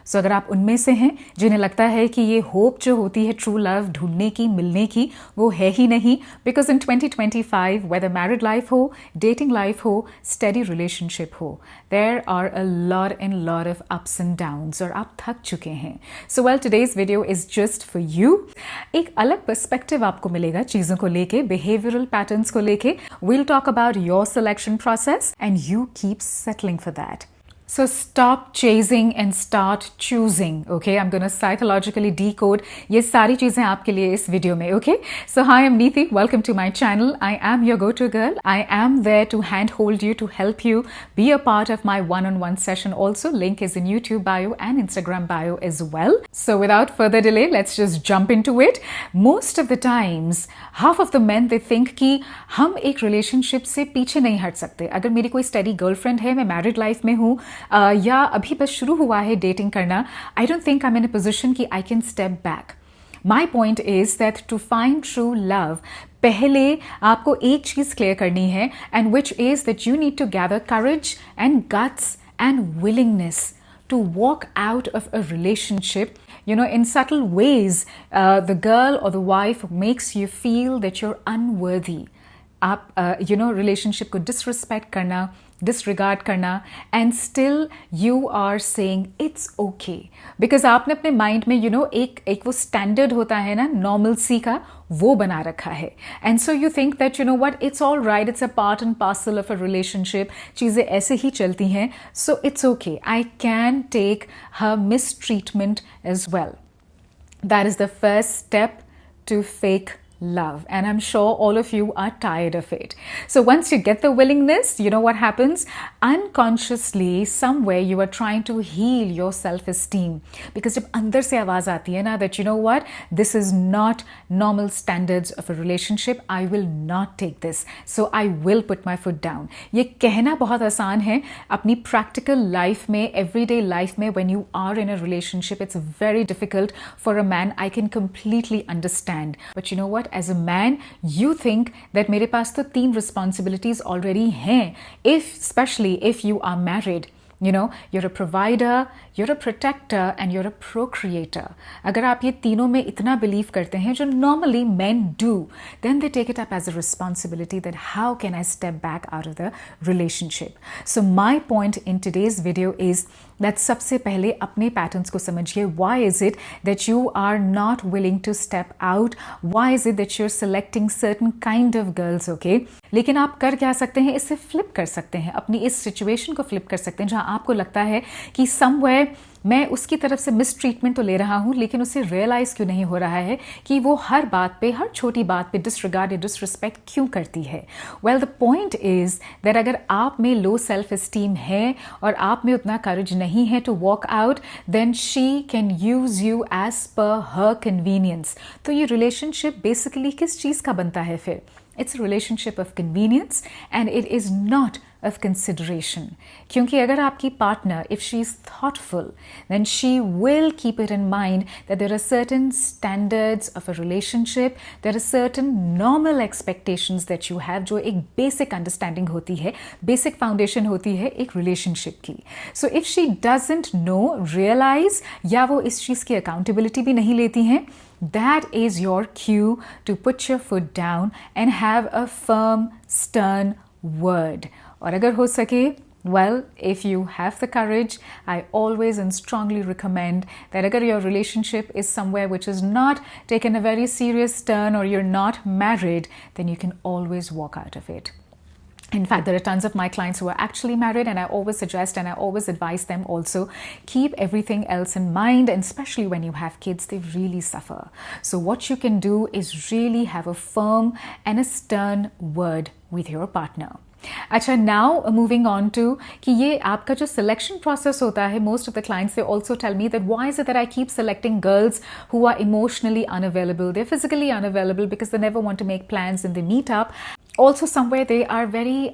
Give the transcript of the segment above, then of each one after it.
सो अगर आप उनमें से हैं जिन्हें लगता है कि ये होप जो होती है ट्रू लव ढूंढने की, मिलने की, वो है ही नहीं, because in 2025 whether married life हो, डेटिंग लाइफ हो, स्टडी रिलेशनशिप हो, there are a lot of ups and downs और आप थक चुके हैं. So well, today's video is just for you. एक अलग पर्सपेक्टिव आपको मिलेगा चीज़ों को लेके, बिहेवियरल पैटर्न्स को लेके. We'll talk about your selection process and you keep settling for that. So stop chasing and start choosing. Okay, I'm going to psychologically decode ये सारी चीजें आपके लिए इस वीडियो में. Okay, so hi, I'm Neeti. Welcome to my channel. I am your go-to girl. I am there to handhold you, to help you be a part of my one-on-one session. Also, link is in YouTube bio and Instagram bio as well. So without further delay, let's just jump into it. Most of the times, half of the men they think कि हम एक relationship से पीछे नहीं हट सकते. अगर मेरी कोई steady girlfriend है, मैं married life में हूँ, या अभी बस शुरू हुआ है डेटिंग करना, I don't think I am in a position कि I can step back. My point is that to find true love पहले आपको एक चीज क्लियर करनी है, and which is that you need to gather courage and guts and willingness to walk out of a relationship. You know, in subtle ways, the girl or the wife makes you feel that you're unworthy. आप relationship को disrespect करना, disregard करना, and still you are saying it's okay, because आपने अपने mind में एक वो standard होता है ना नॉर्मल सी का, वो बना रखा है. And so you think that what, it's all right, it's a part and parcel of a relationship, चीज़ें ऐसे ही चलती हैं, so it's okay, I can take her mistreatment as well. That is the first step to fake love, and I'm sure all of you are tired of it. So once you get the willingness, you know what happens? Unconsciously, somewhere you are trying to heal your self-esteem, because जब अंदर से आवाज आती है ना that this is not normal standards of a relationship, I will not take this, so I will put my foot down. ये कहना बहुत आसान है, अपनी practical life में, everyday life में, when you are in a relationship, it's very difficult for a man. I can completely understand, but you know what? As a man, you think that मेरे पास तो 3 responsibilities already हैं, especially if you are married. You're a provider, you're a protector, and you're a procreator. अगर आप ये तीनों में इतना believe करते हैं, जो normally men do, then they take it up as a responsibility that how can I step back out of the relationship. So my point in today's video is that सबसे पहले अपने patterns को समझिए. Why is it that you are not willing to step out? Why is it that you're selecting certain kind of girls, okay? लेकिन आप कर क्या सकते हैं, इससे flip कर सकते हैं, अपनी इस situation को flip कर सकते हैं जहाँ आपको लगता है कि somewhere मैं उसकी तरफ से मिस ट्रीटमेंट तो ले रहा हूँ, लेकिन उसे रियलाइज क्यों नहीं हो रहा है कि वो हर बात पे, हर छोटी बात पे डिसरिगार्ड या डिसरिस्पेक्ट क्यों करती है. Well, the point is that अगर आप में लो सेल्फ एस्टीम है और आप में उतना करेज नहीं है to walk out, then she can use you as per her convenience. तो ये रिलेशनशिप बेसिकली किस चीज़ का बनता है फिर? It's a relationship of convenience, and it is not of consideration. क्योंकि अगर आपकी partner, if she is thoughtful, then she will keep it in mind that there are certain standards of a relationship, there are certain normal expectations that you have, जो एक basic understanding होती है, basic foundation होती है एक relationship की. So if she doesn't know, realize, या वो इस चीज़ की accountability भी नहीं लेती हैं, that is your cue to put your foot down and have a firm, stern word. और अगर हो सके, well, if you have the courage, I always and strongly recommend that agar your relationship is somewhere which is not taken a very serious turn, or you're not married, then you can always walk out of it. In fact, there are tons of my clients who are actually married, and I always suggest and I always advise them also, keep everything else in mind, and especially when you have kids, they really suffer. So what you can do is really have a firm and a stern word with your partner. अच्छा, now moving on to कि ये आपका जो selection process होता है, most of the clients, they also tell me that why is it that I keep selecting girls who are emotionally unavailable, they're physically unavailable because they never want to make plans and they meet up. Also somewhere they are very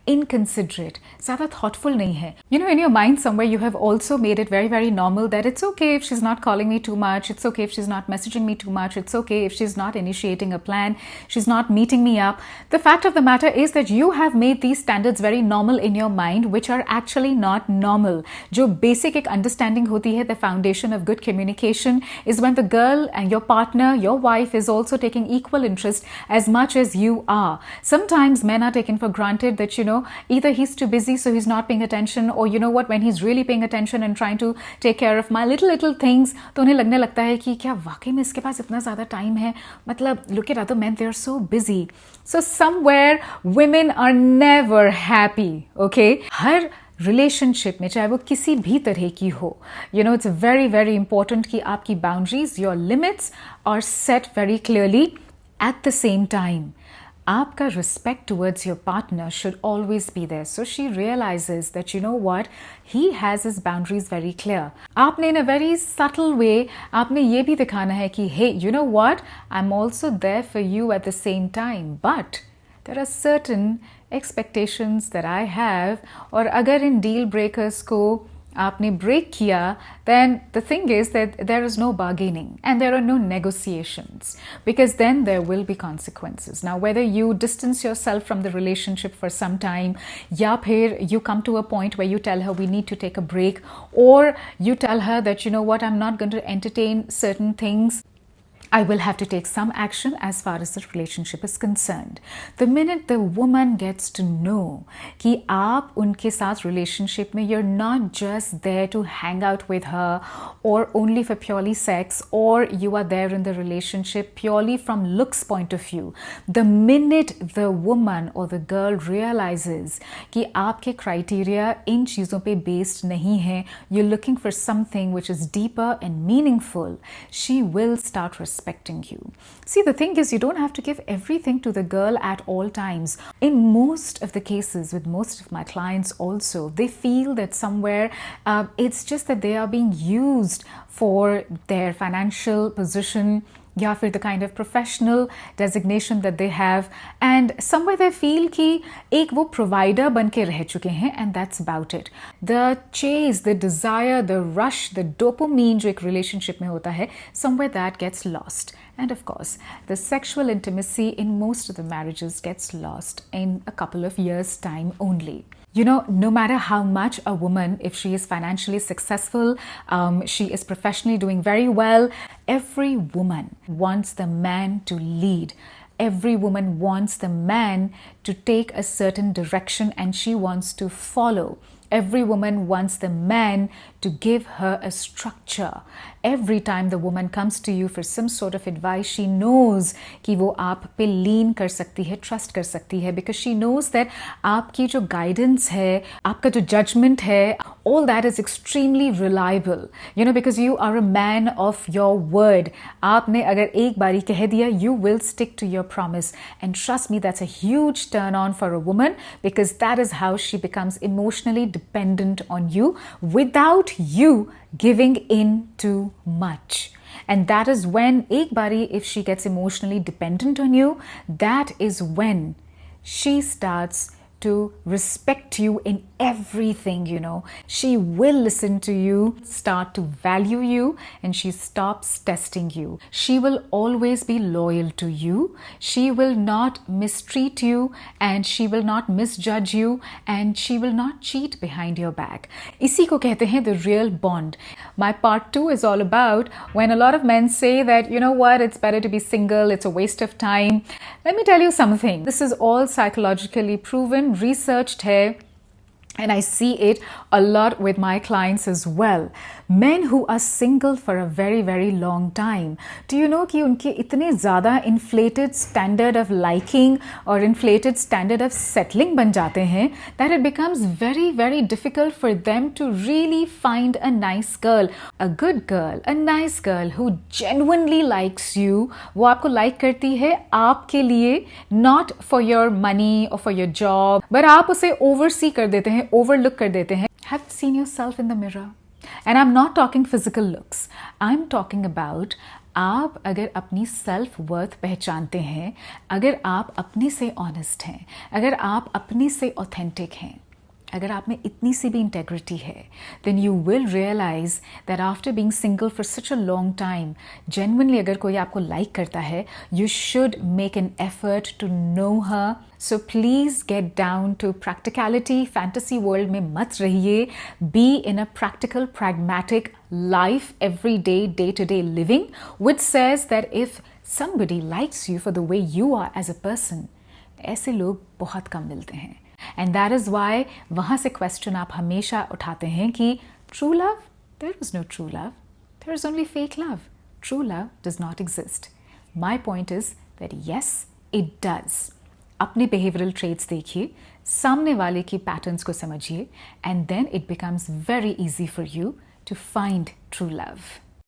inconsiderate, ज़्यादा thoughtful नहीं है. You know, in your mind somewhere you have also made it very very normal that it's okay if she's not calling me too much, it's okay if she's not messaging me too much, it's okay if she's not initiating a plan, she's not meeting me up. The fact of the matter is that you have made these standards very normal in your mind, which are actually not normal. जो basic एक understanding होती है, the foundation of good communication is when the girl and your partner, your wife is also taking equal interest as much as you are. Sometimes men are taken for granted that, you know, either he's too busy so he's not paying attention, or you know what, when he's really paying attention and trying to take care of my little things, तो उन्हें लगने लगता है कि क्या वाकई में इसके पास इतना ज़्यादा टाइम है. मतलब look at other men, they are so busy. So somewhere women are never happy, okay? हर रिलेशनशिप में चाहे वो किसी भी तरह की हो, you know, it's very very important कि आपकी boundaries, your limits are set very clearly. At the same time आपका respect towards your partner should always be there, so she realizes that you know what, he has his boundaries very clear. आपने in a very subtle way आपने ये भी दिखाना है कि hey you know what, I am also there for you at the same time, but there are certain expectations that I have, और अगर इन deal breakers को आपने break किया, then the thing is that there is no bargaining and there are no negotiations, because then there will be consequences. Now whether you distance yourself from the relationship for some time, या फिर you come to a point where you tell her we need to take a break, or you tell her that you know what, I'm not going to entertain certain things, I will have to take some action as far as the relationship is concerned. The minute the woman gets to know कि आप उनके साथ relationship में, you're not just there to hang out with her or only for purely sex, or you are there in the relationship purely from looks point of view. The minute the woman or the girl realizes कि आपके criteria इन चीज़ों पे based नहीं है, you're looking for something which is deeper and meaningful, she will start respecting you. See, the thing is, you don't have to give everything to the girl at all times. In most of the cases, with most of my clients also, they feel that somewhere it's just that they are being used for their financial position, या फिर the kind of professional designation that they have, and somewhere they feel कि एक वो provider बन के रह चुके हैं, and that's about it. The chase, the desire, the rush, the dopamine जो एक relationship में होता है, somewhere that gets lost. And of course, the sexual intimacy in most of the marriages gets lost in a couple of years' time only. You know, no matter how much a woman, if she is financially successful, she is professionally doing very well, every woman wants the man to lead. Every woman wants the man to take a certain direction and she wants to follow. Every woman wants the man to give her a structure. Every time the woman comes to you for some sort of advice, she knows कि वो आप पे lean कर सकती है, trust कर सकती है, because she knows that आपकी जो guidance है, आपका जो judgment है, all that is extremely reliable. You know, because you are a man of your word. आपने अगर एक बारी कह दिया, you will stick to your promise. And trust me, that's a huge turn on for a woman, because that is how she becomes emotionally dependent on you without you giving in too much. And that is when, ek bari, if she gets emotionally dependent on you, that is when she starts to respect you in everything, you know. She will listen to you, start to value you, and she stops testing you. She will always be loyal to you. She will not mistreat you, and she will not misjudge you, and she will not cheat behind your back. इसी को कहते हैं the real bond. My part 2 is all about when a lot of men say that, you know what, it's better to be single, it's a waste of time. Let me tell you something. This is all psychologically proven, researched है. And I see it a lot with my clients as well. Men who are single for a very, very long time. Do you know कि उनके इतने ज़्यादा inflated standard of liking or inflated standard of settling बन जाते हैं that it becomes very, very difficult for them to really find a nice girl. A good girl, a nice girl who genuinely likes you. वो आपको like करती है आपके लिए, not for your money or for your job, but आप उसे oversee कर देते हैं, overlook कर देते हैं. Have you seen yourself in the mirror? And I'm not talking physical looks. I'm talking about आप अगर अपनी सेल्फ वर्थ पहचानते हैं, अगर आप अपने से ऑनेस्ट हैं, अगर आप अपने से ऑथेंटिक हैं, अगर आप में इतनी सी भी इंटेग्रिटी है, then you will realise that after being single for such a long time, genuinely अगर कोई आपको लाइक करता है, you should make an effort to know her. So please get down to practicality. Fantasy world में मत रहिए. Be in a practical pragmatic life, everyday, day-to-day living, which says that if somebody likes you for the way you are as a person, ऐसे लोग बहुत कम मिलते हैं. And that is why वहाँ से क्वेश्चन आप हमेशा उठाते हैं कि true love, there is no true love, there is only fake love, true love does not exist. My point is that yes it does. अपने बिहेवियरल ट्रेट्स देखिए, सामने वाले की पैटर्न्स को समझिए, and then it becomes very easy for you to find true love.